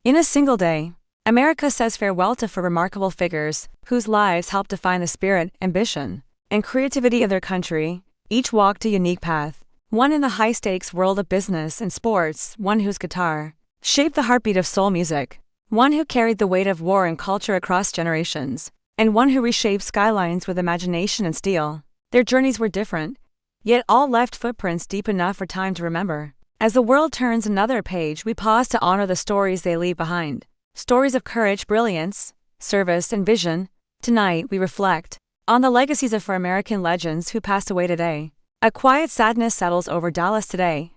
In a single day, America says farewell to four remarkable figures whose lives helped define the spirit, ambition, and creativity of their country. Each walked a unique path. One in the high-stakes world of business and sports, one whose guitar shaped the heartbeat of soul music, one who carried the weight of war and culture across generations, and one who reshaped skylines with imagination and steel. Their journeys were different, yet all left footprints deep enough for time to remember. As the world turns another page, we pause to honor the stories they leave behind. Stories of courage, brilliance, service, and vision. Tonight, we reflect on the legacies of four American legends who passed away today. A quiet sadness settles over Dallas today,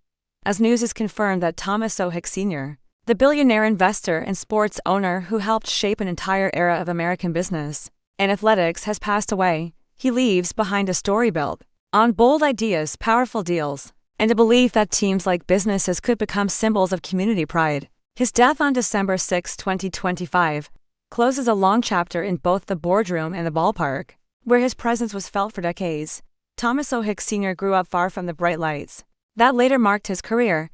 as news is confirmed that Thomas O. Hicks Sr., the billionaire investor and sports owner who helped shape an entire era of American business and athletics, has passed away. He leaves behind a story built on bold ideas, powerful deals, and a belief that teams like businesses could become symbols of community pride. His death on December 6, 2025, closes a long chapter in both the boardroom and the ballpark, where his presence was felt for decades. Thomas O. Hicks Sr. grew up far from the bright lights that later marked his career.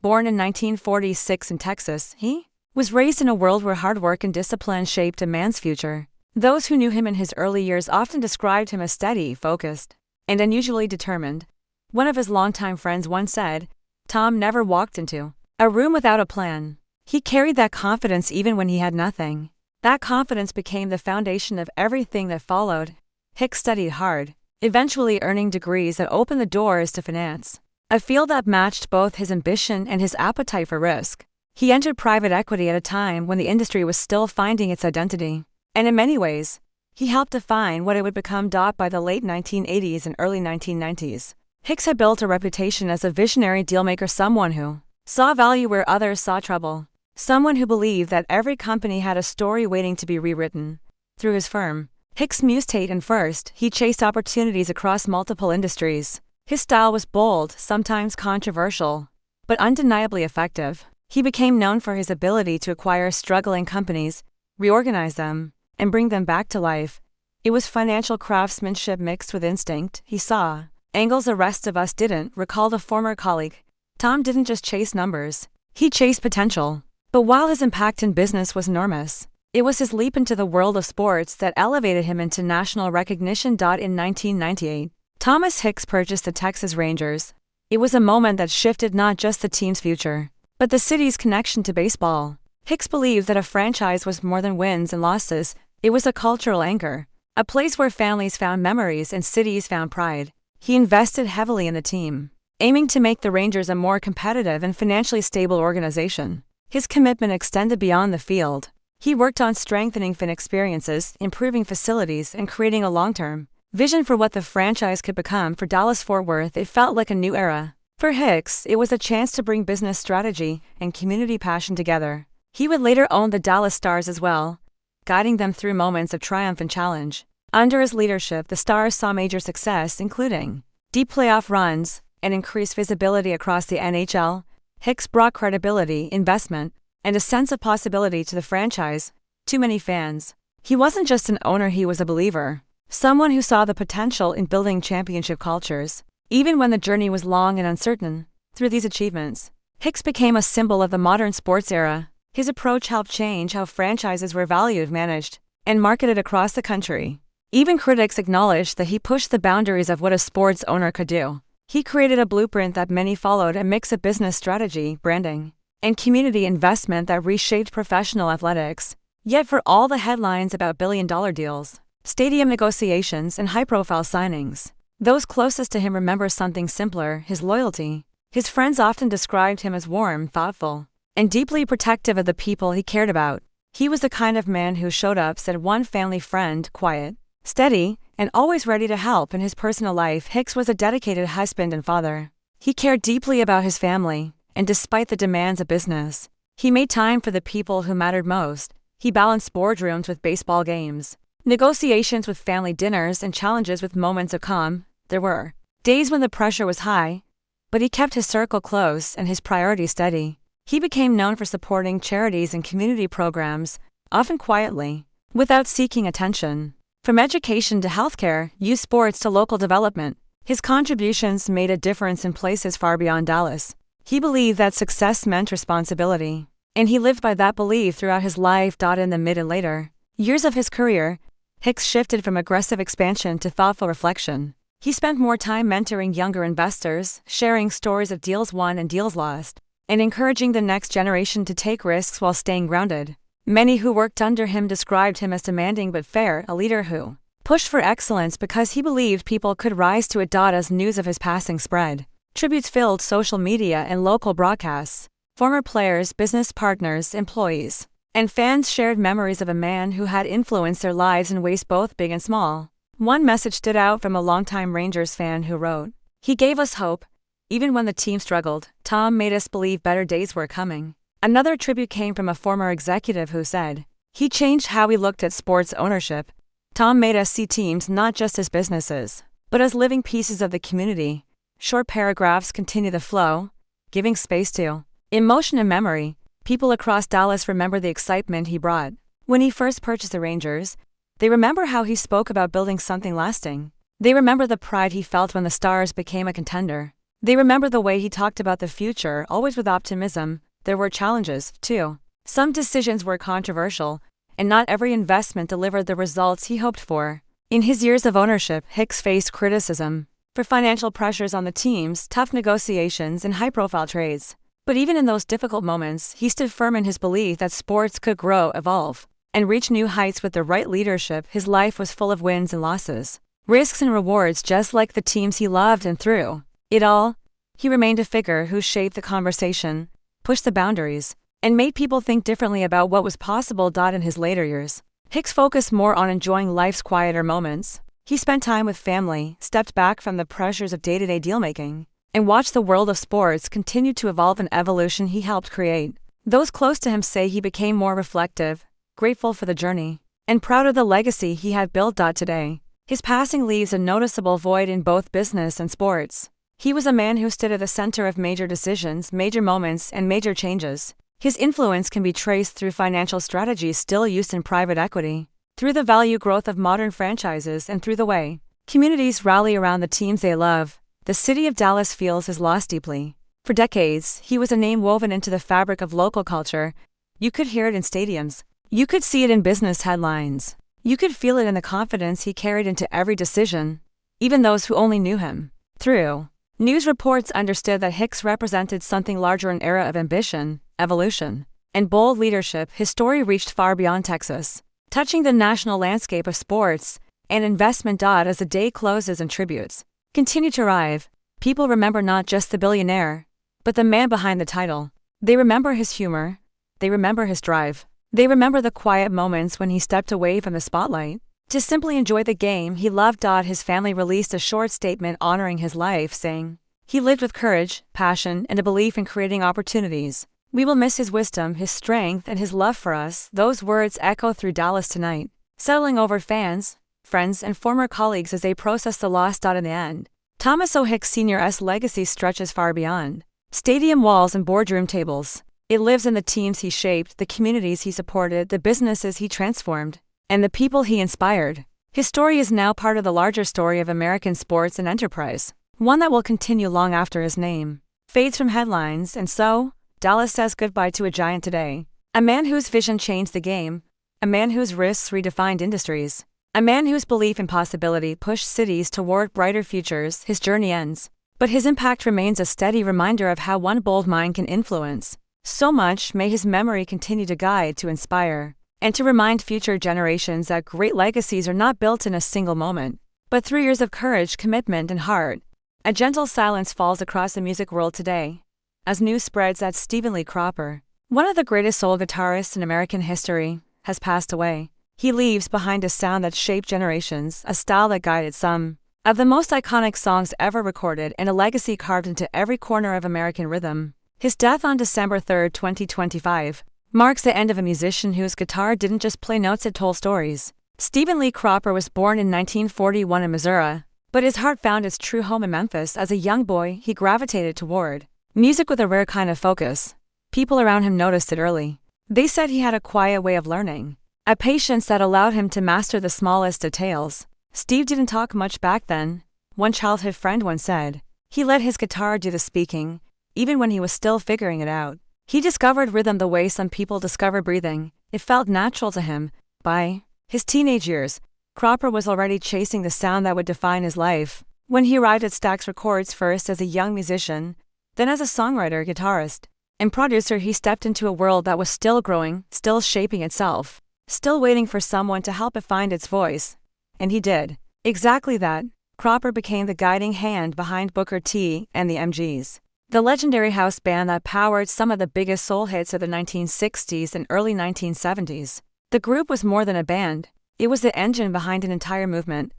Born in 1946 in Texas, he was raised in a world where hard work and discipline shaped a man's future. Those who knew him in his early years often described him as steady, focused, and unusually determined. One of his longtime friends once said, "Tom never walked into a room without a plan." He carried that confidence even when he had nothing. That confidence became the foundation of everything that followed. Hicks studied hard, eventually earning degrees that opened the doors to finance, a field that matched both his ambition and his appetite for risk. He entered private equity at a time when the industry was still finding its identity, and in many ways, he helped define what it would become. By the late 1980s and early 1990s, Hicks had built a reputation as a visionary dealmaker, someone who saw value where others saw trouble, someone who believed that every company had a story waiting to be rewritten. Through his firm, Hicks State and First, he chased opportunities across multiple industries. His style was bold, sometimes controversial, but undeniably effective. He became known for his ability to acquire struggling companies, reorganize them, and bring them back to life. It was financial craftsmanship mixed with instinct. He saw angles the rest of us didn't, recalled a former colleague. Tom didn't just chase numbers, he chased potential. But while his impact in business was enormous, it was his leap into the world of sports that elevated him into national recognition. In 1998, Thomas Hicks purchased the Texas Rangers. It was a moment that shifted not just the team's future, but the city's connection to baseball. Hicks believed that a franchise was more than wins and losses. It was a cultural anchor, a place where families found memories and cities found pride. He invested heavily in the team, aiming to make the Rangers a more competitive and financially stable organization. His commitment extended beyond the field. He worked on strengthening fan experiences, improving facilities, and creating a long-term vision for what the franchise could become. For Dallas-Fort Worth, it felt like a new era. For Hicks, it was a chance to bring business strategy and community passion together. He would later own the Dallas Stars as well, guiding them through moments of triumph and challenge. Under his leadership, the Stars saw major success, including deep playoff runs and increased visibility across the NHL. Hicks brought credibility, investment, and a sense of possibility to the franchise. To many fans, he wasn't just an owner, he was a believer, someone who saw the potential in building championship cultures. Even when the journey was long and uncertain, through these achievements, Hicks became a symbol of the modern sports era. His approach helped change how franchises were valued, managed, and marketed across the country. Even critics acknowledged that he pushed the boundaries of what a sports owner could do. He created a blueprint that many followed, a mix of business strategy, branding, and community investment that reshaped professional athletics. Yet for all the headlines about billion-dollar deals, stadium negotiations, and high-profile signings, those closest to him remember something simpler: his loyalty. His friends often described him as warm, thoughtful, and deeply protective of the people he cared about. He was the kind of man who showed up, said one family friend, quiet, steady, and always ready to help. In his personal life, Hicks was a dedicated husband and father. He cared deeply about his family, and despite the demands of business, he made time for the people who mattered most. He balanced boardrooms with baseball games, negotiations with family dinners, and challenges with moments of calm. There were days when the pressure was high, but he kept his circle close and his priorities steady. He became known for supporting charities and community programs, often quietly, without seeking attention. From education to healthcare, youth sports to local development, his contributions made a difference in places far beyond Dallas. He believed that success meant responsibility, And he lived by that belief throughout his life. In the mid and later years of his career, Hicks shifted from aggressive expansion to thoughtful reflection. He spent more time mentoring younger investors, sharing stories of deals won and deals lost, and encouraging the next generation to take risks while staying grounded. Many who worked under him described him as demanding but fair, a leader who pushed for excellence because he believed people could rise to it. As news of his passing spread, tributes filled social media and local broadcasts. Former players, business partners, employees, and fans shared memories of a man who had influenced their lives in ways both big and small. One message stood out from a longtime Rangers fan who wrote, "He gave us hope. Even when the team struggled, Tom made us believe better days were coming." Another tribute came from a former executive who said, "He changed how we looked at sports ownership. Tom made us see teams not just as businesses, but as living pieces of the community." Short paragraphs continue the flow, giving space to emotion and memory. People across Dallas remember the excitement he brought. When he first purchased the Rangers, they remember how he spoke about building something lasting. They remember the pride he felt when the Stars became a contender. They remember the way he talked about the future, always with optimism. There were challenges, too. Some decisions were controversial, and not every investment delivered the results he hoped for. In his years of ownership, Hicks faced criticism for financial pressures on the teams, tough negotiations, and high-profile trades. But even in those difficult moments, he stood firm in his belief that sports could grow, evolve, and reach new heights with the right leadership. His life was full of wins and losses, risks and rewards, just like the teams he loved. And through it all, he remained a figure who shaped the conversation, pushed the boundaries, and made people think differently about what was possible. In his later years, Hicks focused more on enjoying life's quieter moments. He spent time with family, stepped back from the pressures of day-to-day deal-making, and watched the world of sports continue to evolve. An evolution he helped create. Those close to him say he became more reflective, grateful for the journey, and proud of the legacy he had built. Today, his passing leaves a noticeable void in both business and sports. He was a man who stood at the center of major decisions, major moments, and major changes. His influence can be traced through financial strategies still used in private equity, through the value growth of modern franchises, and through the way communities rally around the teams they love. The city of Dallas feels his loss deeply. For decades, he was a name woven into the fabric of local culture. You could hear it in stadiums. You could see it in business headlines. You could feel it in the confidence he carried into every decision. Even those who only knew him through news reports understood that Hicks represented something larger, an era of ambition, evolution, and bold leadership. His story reached far beyond Texas, touching the national landscape of sports and investment. As the day closes and tributes continue to arrive, people remember not just the billionaire, but the man behind the title. They remember his humor. They remember his drive. They remember the quiet moments when he stepped away from the spotlight to simply enjoy the game he loved. His family released a short statement honoring his life, saying, "He lived with courage, passion, and a belief in creating opportunities. We will miss his wisdom, his strength, and his love for us." Those words echo through Dallas tonight, settling over fans, friends, and former colleagues as they process the loss. In the end, Thomas O. Hicks Sr.'s legacy stretches far beyond stadium walls and boardroom tables. It lives in the teams he shaped, the communities he supported, the businesses he transformed, and the people he inspired. His story is now part of the larger story of American sports and enterprise, one that will continue long after his name fades from headlines. And so, Dallas says goodbye to a giant today. A man whose vision changed the game, a man whose risks redefined industries, a man whose belief in possibility pushed cities toward brighter futures. His journey ends, but his impact remains a steady reminder of how one bold mind can influence so much. May his memory continue to guide, to inspire, and to remind future generations that great legacies are not built in a single moment, but through years of courage, commitment, and heart. A gentle silence falls across the music world today, as news spreads that Stephen Lee Cropper, one of the greatest soul guitarists in American history, has passed away. He leaves behind a sound that shaped generations, a style that guided some of the most iconic songs ever recorded, and a legacy carved into every corner of American rhythm. His death on December 3, 2025, marks the end of a musician whose guitar didn't just play notes, it told stories. Stephen Lee Cropper was born in 1941 in Missouri, but his heart found its true home in Memphis. As a young boy, he gravitated toward music with a rare kind of focus. People around him noticed it early. They said he had a quiet way of learning, a patience that allowed him to master the smallest details. Steve didn't talk much back then, one childhood friend once said. He let his guitar do the speaking, even when he was still figuring it out. He discovered rhythm the way some people discover breathing. It felt natural to him. By his teenage years, Cropper was already chasing the sound that would define his life. When he arrived at Stax Records first as a young musician, then as a songwriter, guitarist, and producer, he stepped into a world that was still growing, still shaping itself, still waiting for someone to help it find its voice. And he did. Exactly that. Cropper became the guiding hand behind Booker T and the MGs, the legendary house band that powered some of the biggest soul hits of the 1960s and early 1970s. The group was more than a band. It was the engine behind an entire movement.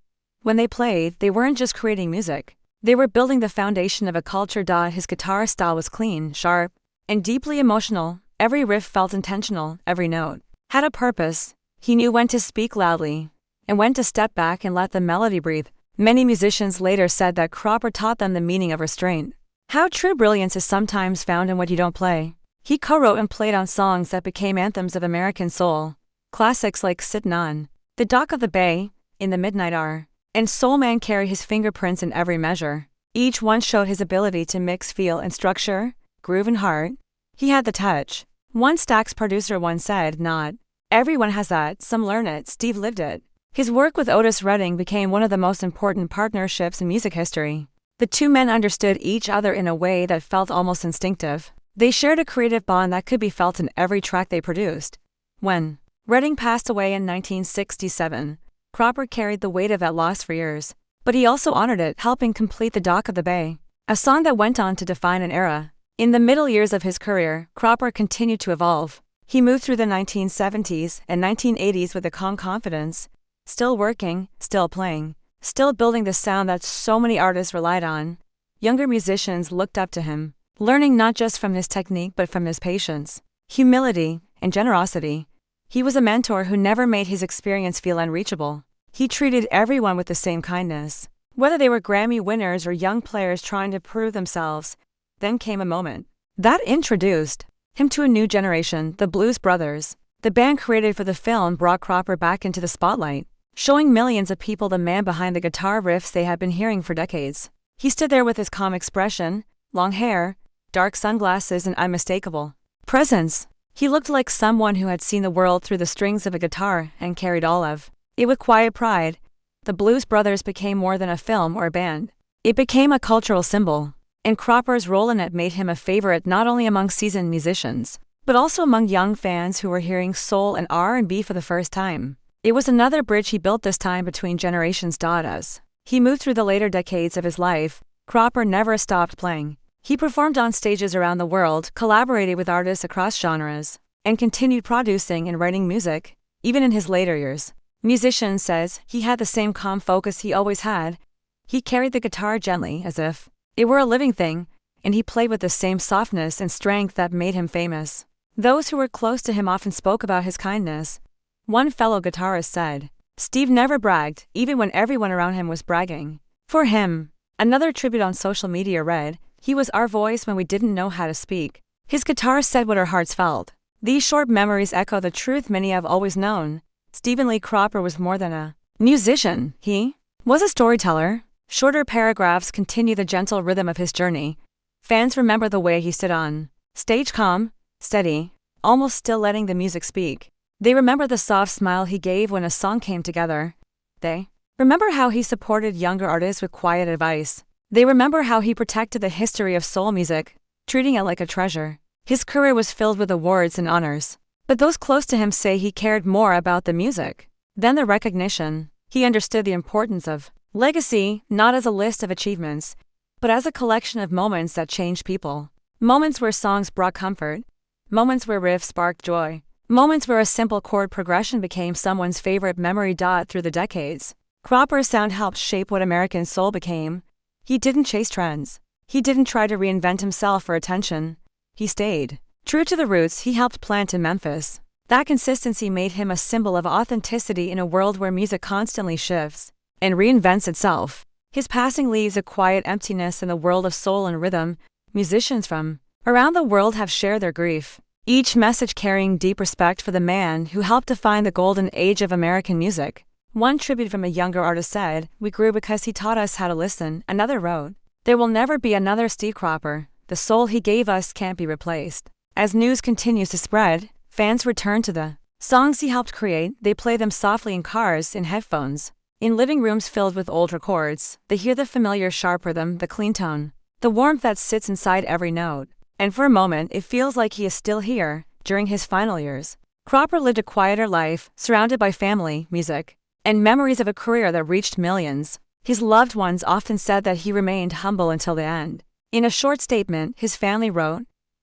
When they played, they weren't just creating music. They were building the foundation of a culture. His guitar style was clean, sharp, and deeply emotional. Every riff felt intentional, every note had a purpose. He knew when to speak loudly and when to step back and let the melody breathe. Many musicians later said that Cropper taught them the meaning of restraint. How true brilliance is sometimes found in what you don't play. He co-wrote and played on songs that became anthems of American soul. Classics like Sittin' On, The Dock of the Bay, In the Midnight Hour, and Soul Man carry his fingerprints in every measure. Each one showed his ability to mix feel and structure, groove and heart. He had the touch. One Stax producer once said, "Not everyone has that, some learn it." Steve lived it. His work with Otis Redding became one of the most important partnerships in music history. The two men understood each other in a way that felt almost instinctive. They shared a creative bond that could be felt in every track they produced. When Redding passed away in 1967, Cropper carried the weight of that loss for years. But he also honored it, helping complete The Dock of the Bay, a song that went on to define an era. In the middle years of his career, Cropper continued to evolve. He moved through the 1970s and 1980s with a calm confidence, still working, still playing, still building the sound that so many artists relied on. Younger musicians looked up to him, learning not just from his technique but from his patience, humility, and generosity. He was a mentor who never made his experience feel unreachable. He treated everyone with the same kindness, whether they were Grammy winners or young players trying to prove themselves. Then came a moment that introduced him to a new generation, the Blues Brothers. The band created for the film brought Cropper back into the spotlight, showing millions of people the man behind the guitar riffs they had been hearing for decades. He stood there with his calm expression, long hair, dark sunglasses, and unmistakable presence. He looked like someone who had seen the world through the strings of a guitar and carried all of it with quiet pride. The Blues Brothers became more than a film or a band. It became a cultural symbol, and Cropper's role in it made him a favorite not only among seasoned musicians, but also among young fans who were hearing soul and R&B for the first time. It was another bridge he built, this time between generations. As he moved through the later decades of his life, Cropper never stopped playing. He performed on stages around the world, collaborated with artists across genres, and continued producing and writing music, even in his later years. Musicians says he had the same calm focus he always had. He carried the guitar gently, as if it were a living thing, and he played with the same softness and strength that made him famous. Those who were close to him often spoke about his kindness. One fellow guitarist said, "Steve never bragged, even when everyone around him was bragging for him." Another tribute on social media read, "He was our voice when we didn't know how to speak. His guitar said what our hearts felt." These short memories echo the truth many have always known. Stephen Lee Cropper was more than a musician. He was a storyteller. Shorter paragraphs continue the gentle rhythm of his journey. Fans remember the way he stood on stage, calm, steady, almost still letting the music speak. They remember the soft smile he gave when a song came together. They remember how he supported younger artists with quiet advice. They remember how he protected the history of soul music, treating it like a treasure. His career was filled with awards and honors, but those close to him say he cared more about the music than the recognition. He understood the importance of legacy, not as a list of achievements, but as a collection of moments that changed people. Moments where songs brought comfort, moments where riffs sparked joy, moments where a simple chord progression became someone's favorite memory. Through the decades, Cropper's sound helped shape what American soul became. He didn't chase trends. He didn't try to reinvent himself for attention. He stayed true to the roots he helped plant in Memphis. That consistency made him a symbol of authenticity in a world where music constantly shifts and reinvents itself. His passing leaves a quiet emptiness in the world of soul and rhythm. Musicians from around the world have shared their grief, each message carrying deep respect for the man who helped define the golden age of American music. One tribute from a younger artist said, "We grew because he taught us how to listen." Another wrote, "There will never be another Steve Cropper. The soul he gave us can't be replaced." As news continues to spread, fans return to the songs he helped create. They play them softly in cars, in headphones, in living rooms filled with old records. They hear the familiar sharp rhythm, the clean tone, the warmth that sits inside every note. And for a moment, it feels like he is still here, during his final years. Cropper lived a quieter life, surrounded by family, music, and memories of a career that reached millions. His loved ones often said that he remained humble until the end. In a short statement, his family wrote,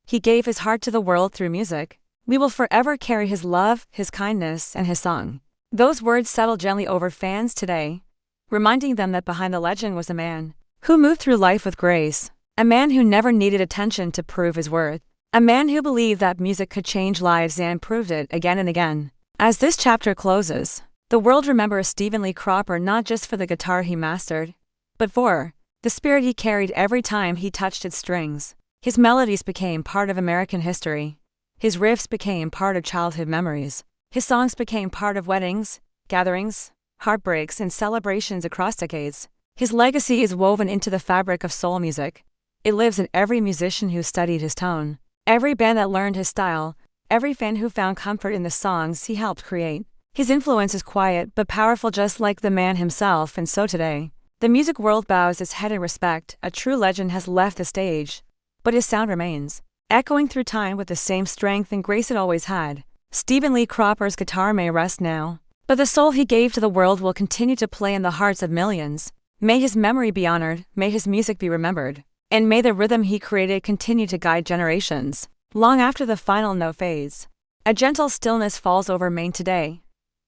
"He gave his heart to the world through music. We will forever carry his love, his kindness, and his song." Those words settle gently over fans today, reminding them that behind the legend was a man who moved through life with grace, a man who never needed attention to prove his worth, a man who believed that music could change lives and proved it again and again. As this chapter closes, the world remembers Stephen Lee Cropper not just for the guitar he mastered, but for the spirit he carried every time he touched its strings. His melodies became part of American history. His riffs became part of childhood memories. His songs became part of weddings, gatherings, heartbreaks, and celebrations across decades. His legacy is woven into the fabric of soul music. It lives in every musician who studied his tone, every band that learned his style, every fan who found comfort in the songs he helped create. His influence is quiet but powerful, just like the man himself, and so today, the music world bows its head in respect. A true legend has left the stage, but his sound remains, echoing through time with the same strength and grace it always had. Stephen Lee Cropper's guitar may rest now, but the soul he gave to the world will continue to play in the hearts of millions. May his memory be honored, may his music be remembered, and may the rhythm he created continue to guide generations, long after the final note fades. A gentle stillness falls over Maine today,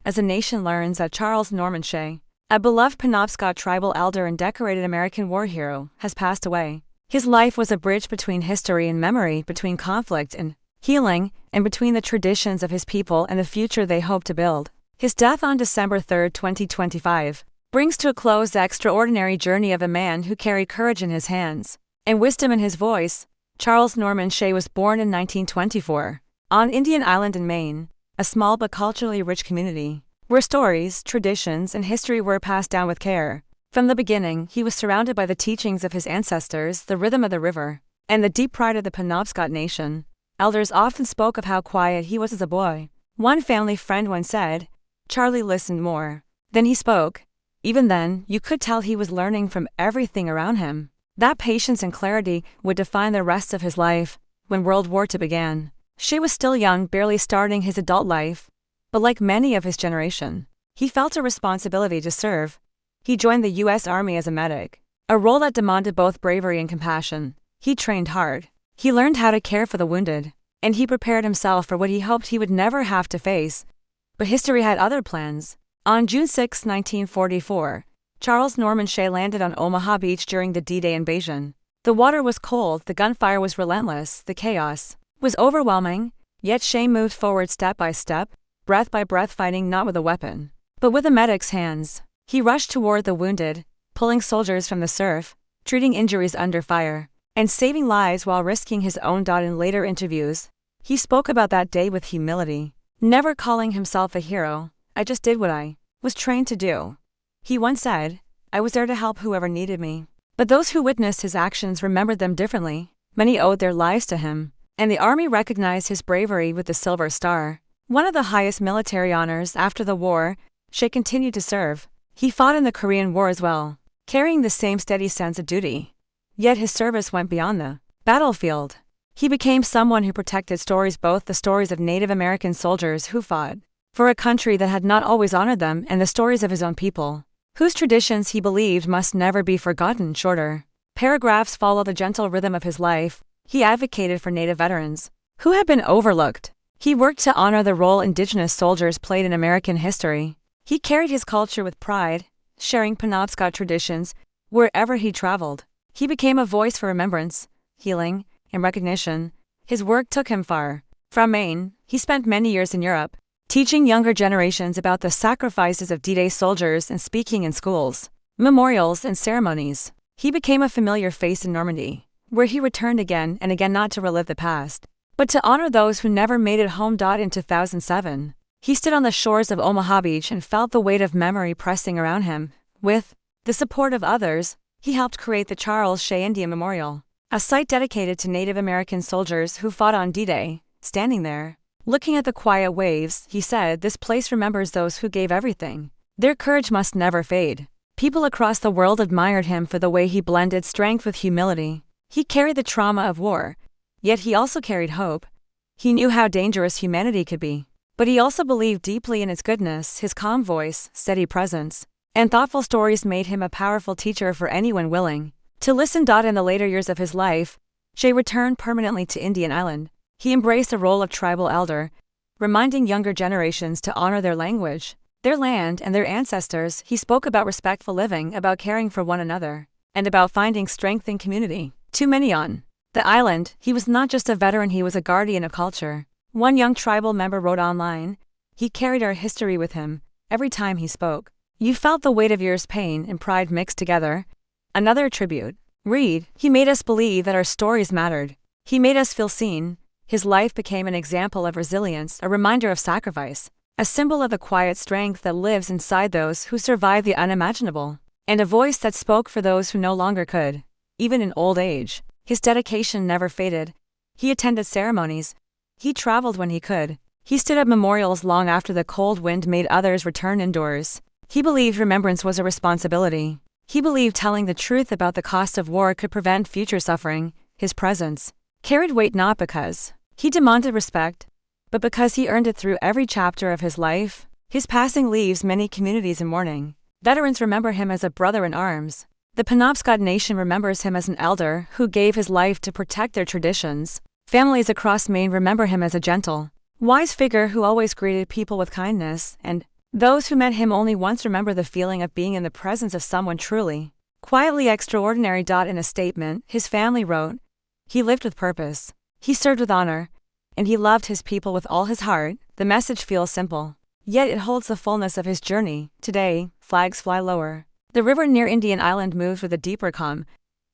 as the nation learns that Charles Norman Shea, a beloved Penobscot tribal elder and decorated American war hero, has passed away. His life was a bridge between history and memory, between conflict and healing, and between the traditions of his people and the future they hope to build. His death on December 3, 2025, brings to a close the extraordinary journey of a man who carried courage in his hands and wisdom in his voice. Charles Norman Shea was born in 1924, on Indian Island in Maine, a small but culturally rich community, where stories, traditions, and history were passed down with care. From the beginning, he was surrounded by the teachings of his ancestors, the rhythm of the river, and the deep pride of the Penobscot nation. Elders often spoke of how quiet he was as a boy. One family friend once said, "Charlie listened more than he spoke." Even then, you could tell he was learning from everything around him. That patience and clarity would define the rest of his life. When World War II began, Shea was still young, barely starting his adult life. But like many of his generation, he felt a responsibility to serve. He joined the U.S. Army as a medic, a role that demanded both bravery and compassion. He trained hard. He learned how to care for the wounded, and he prepared himself for what he hoped he would never have to face. But history had other plans. On June 6, 1944, Charles Norman Shea landed on Omaha Beach during the D-Day invasion. The water was cold, the gunfire was relentless, the chaos was overwhelming, yet Shea moved forward step by step, breath by breath, fighting not with a weapon, but with a medic's hands. He rushed toward the wounded, pulling soldiers from the surf, treating injuries under fire, and saving lives while risking his own death. In later interviews, he spoke about that day with humility, never calling himself a hero. "I just did what I was trained to do." He once said, "I was there to help whoever needed me." But those who witnessed his actions remembered them differently. Many owed their lives to him, and the Army recognized his bravery with the Silver Star, one of the highest military honors. After the war, Shea continued to serve. He fought in the Korean War as well, carrying the same steady sense of duty. Yet his service went beyond the battlefield. He became someone who protected stories, both the stories of Native American soldiers who fought for a country that had not always honored them, and the stories of his own people, whose traditions he believed must never be forgotten. Shorter paragraphs follow the gentle rhythm of his life. He advocated for Native veterans who had been overlooked. He worked to honor the role Indigenous soldiers played in American history. He carried his culture with pride, sharing Penobscot traditions wherever he traveled. He became a voice for remembrance, healing, and recognition. His work took him far. From Maine, he spent many years in Europe, teaching younger generations about the sacrifices of D-Day soldiers and speaking in schools, memorials, and ceremonies. He became a familiar face in Normandy, where he returned again and again, not to relive the past, but to honor those who never made it home. In 2007, he stood on the shores of Omaha Beach and felt the weight of memory pressing around him. With the support of others, he helped create the Charles Shea Indian Memorial, a site dedicated to Native American soldiers who fought on D-Day. Standing there, looking at the quiet waves, he said, "This place remembers those who gave everything. Their courage must never fade." People across the world admired him for the way he blended strength with humility. He carried the trauma of war, yet he also carried hope. He knew how dangerous humanity could be, but he also believed deeply in its goodness. His calm voice, steady presence, and thoughtful stories made him a powerful teacher for anyone willing to listen. In the later years of his life, Shay returned permanently to Indian Island. He embraced the role of tribal elder, reminding younger generations to honor their language, their land, and their ancestors. He spoke about respectful living, about caring for one another, and about finding strength in community. Too many on the island, he was not just a veteran, he was a guardian of culture. One young tribal member wrote online, "He carried our history with him. Every time he spoke, you felt the weight of years' pain and pride mixed together." Another tribute, "Read, he made us believe that our stories mattered. He made us feel seen." His life became an example of resilience, a reminder of sacrifice, a symbol of the quiet strength that lives inside those who survive the unimaginable, and a voice that spoke for those who no longer could. Even in old age, his dedication never faded. He attended ceremonies. He traveled when he could. He stood at memorials long after the cold wind made others return indoors. He believed remembrance was a responsibility. He believed telling the truth about the cost of war could prevent future suffering. His presence carried weight not because he demanded respect, but because he earned it through every chapter of his life. His passing leaves many communities in mourning. Veterans remember him as a brother in arms. The Penobscot Nation remembers him as an elder who gave his life to protect their traditions. Families across Maine remember him as a gentle, wise figure who always greeted people with kindness, and those who met him only once remember the feeling of being in the presence of someone truly, quietly extraordinary. In a statement, his family wrote, "He lived with purpose. He served with honor, and he loved his people with all his heart." The message feels simple, yet it holds the fullness of his journey. Today, flags fly lower. The river near Indian Island moves with a deeper calm,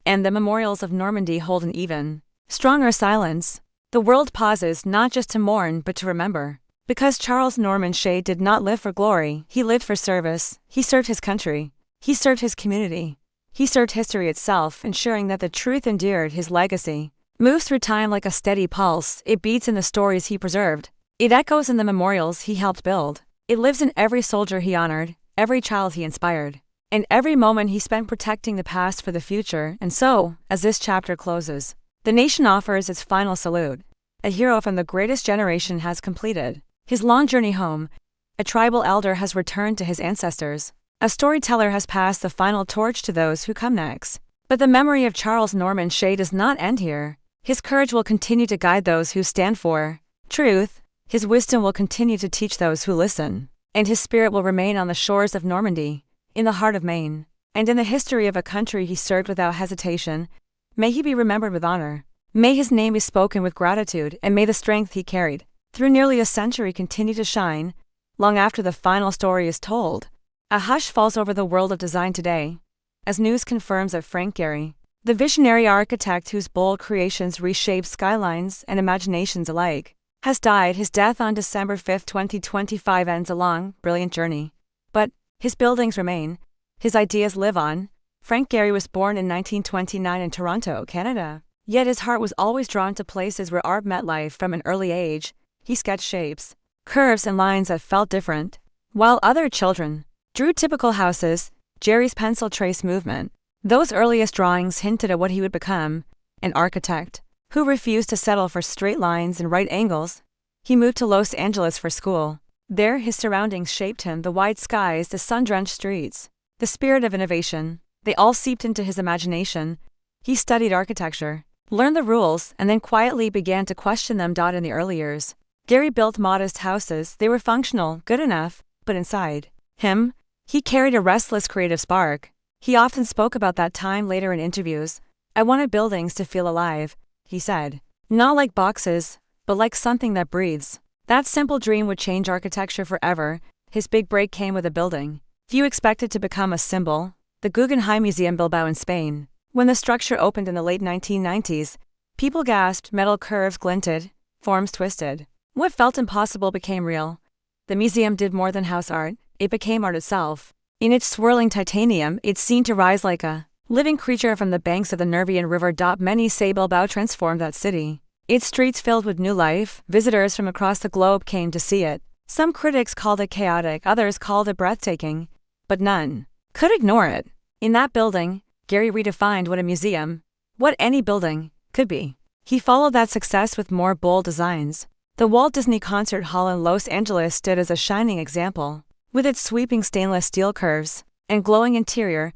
and the memorials of Normandy hold an even stronger silence. The world pauses not just to mourn but to remember. Because Charles Norman Shay did not live for glory, he lived for service. He served his country. He served his community. He served history itself, ensuring that the truth endured. His legacy moves through time like a steady pulse. It beats in the stories he preserved. It echoes in the memorials he helped build. It lives in every soldier he honored, every child he inspired, and every moment he spent protecting the past for the future. And so, as this chapter closes, the nation offers its final salute. A hero from the greatest generation has completed his long journey home. A tribal elder has returned to his ancestors. A storyteller has passed the final torch to those who come next. But the memory of Charles Norman Shay does not end here. His courage will continue to guide those who stand for truth. His wisdom will continue to teach those who listen. And his spirit will remain on the shores of Normandy, in the heart of Maine, and in the history of a country he served without hesitation. May he be remembered with honor. May his name be spoken with gratitude, and may the strength he carried through nearly a century continue to shine long after the final story is told. A hush falls over the world of design today, as news confirms that Frank Gehry, the visionary architect whose bold creations reshaped skylines and imaginations alike, has died. His death on December 5, 2025 ends a long, brilliant journey. But his buildings remain. His ideas live on. Frank Gehry was born in 1929 in Toronto, Canada. Yet his heart was always drawn to places where art met life. From an early age, he sketched shapes, curves, and lines that felt different. While other children drew typical houses, Gehry's pencil trace movement. Those earliest drawings hinted at what he would become, an architect who refused to settle for straight lines and right angles. He moved to Los Angeles for school. There his surroundings shaped him: the wide skies, the sun-drenched streets, the spirit of innovation. They all seeped into his imagination. He studied architecture, learned the rules, and then quietly began to question them. In the early years, Gehry built modest houses. They were functional, good enough, but inside him, he carried a restless creative spark. He often spoke about that time later in interviews. "I wanted buildings to feel alive," he said. "Not like boxes, but like something that breathes." That simple dream would change architecture forever. His big break came with a building few expected to become a symbol: the Guggenheim Museum Bilbao in Spain. When the structure opened in the late 1990s, people gasped. Metal curves glinted, forms twisted. What felt impossible became real. The museum did more than house art, it became art itself. In its swirling titanium, it seemed to rise like a living creature from the banks of the Nervian River. Many say Bilbao transformed that city. Its streets filled with new life, visitors from across the globe came to see it. Some critics called it chaotic, others called it breathtaking, but none could ignore it. In that building, Gary redefined what a museum, what any building, could be. He followed that success with more bold designs. The Walt Disney Concert Hall in Los Angeles stood as a shining example. With its sweeping stainless steel curves and glowing interior,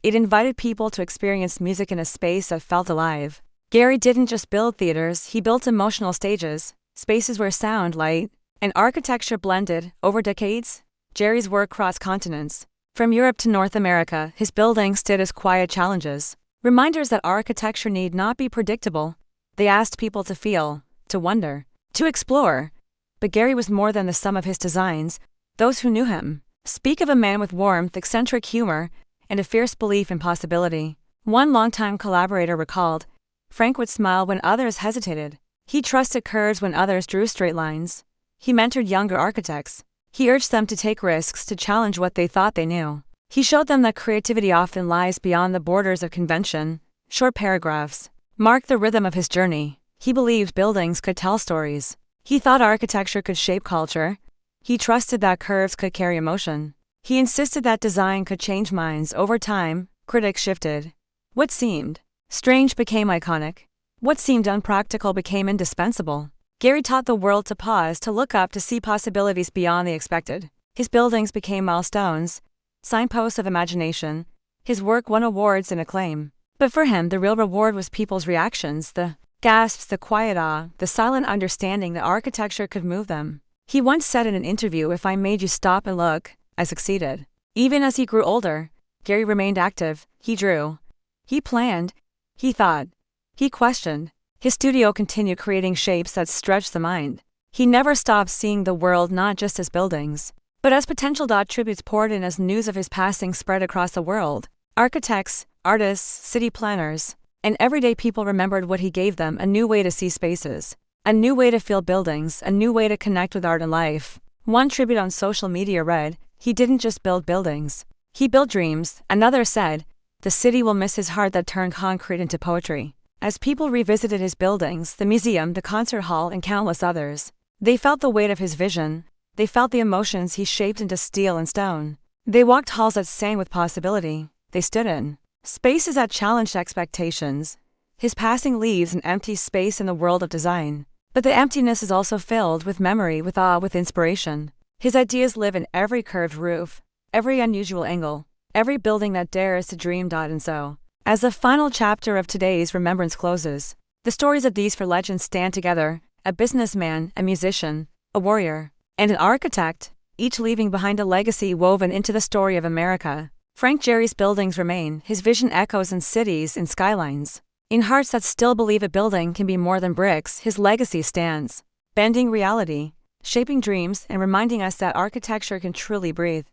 it invited people to experience music in a space that felt alive. Gary didn't just build theaters, he built emotional stages, spaces where sound, light, and architecture blended. Over decades, Gary's work crossed continents. From Europe to North America, his buildings stood as quiet challenges, reminders that architecture need not be predictable. They asked people to feel, to wonder, to explore. But Gary was more than the sum of his designs. Those who knew him speak of a man with warmth, eccentric humor, and a fierce belief in possibility. One longtime collaborator recalled, Frank would smile when others hesitated. He trusted curves when others drew straight lines. He mentored younger architects. He urged them to take risks, to challenge what they thought they knew. He showed them that creativity often lies beyond the borders of convention. Short paragraphs marked the rhythm of his journey. He believed buildings could tell stories. He thought architecture could shape culture. He trusted that curves could carry emotion. He insisted that design could change minds. Over time, critics shifted. What seemed strange became iconic. What seemed unpractical became indispensable. Gary taught the world to pause, to look up, to see possibilities beyond the expected. His buildings became milestones, signposts of imagination. His work won awards and acclaim. But for him, the real reward was people's reactions, the gasps, the quiet awe, the silent understanding that architecture could move them. He once said in an interview, "If I made you stop and look, I succeeded." Even as he grew older, Gary remained active. He drew. He planned. He thought. He questioned. His studio continued creating shapes that stretched the mind. He never stopped seeing the world not just as buildings, but as potential. Tributes poured in as news of his passing spread across the world. Architects, artists, city planners, and everyday people remembered what he gave them: a new way to see spaces, a new way to feel buildings, a new way to connect with art and life. One tribute on social media read, "He didn't just build buildings, he built dreams." Another said, "The city will miss his heart that turned concrete into poetry." As people revisited his buildings, the museum, the concert hall, and countless others, they felt the weight of his vision. They felt the emotions he shaped into steel and stone. They walked halls that sang with possibility. They stood in spaces that challenged expectations. His passing leaves an empty space in the world of design. But the emptiness is also filled with memory, with awe, with inspiration. His ideas live in every curved roof, every unusual angle, every building that dares to dream. And so, as the final chapter of today's remembrance closes, the stories of these four legends stand together: a businessman, a musician, a warrior, and an architect, each leaving behind a legacy woven into the story of America. Frank Gehry's buildings remain. His vision echoes in cities, in skylines, in hearts that still believe a building can be more than bricks. His legacy stands, bending reality, shaping dreams, and reminding us that architecture can truly breathe.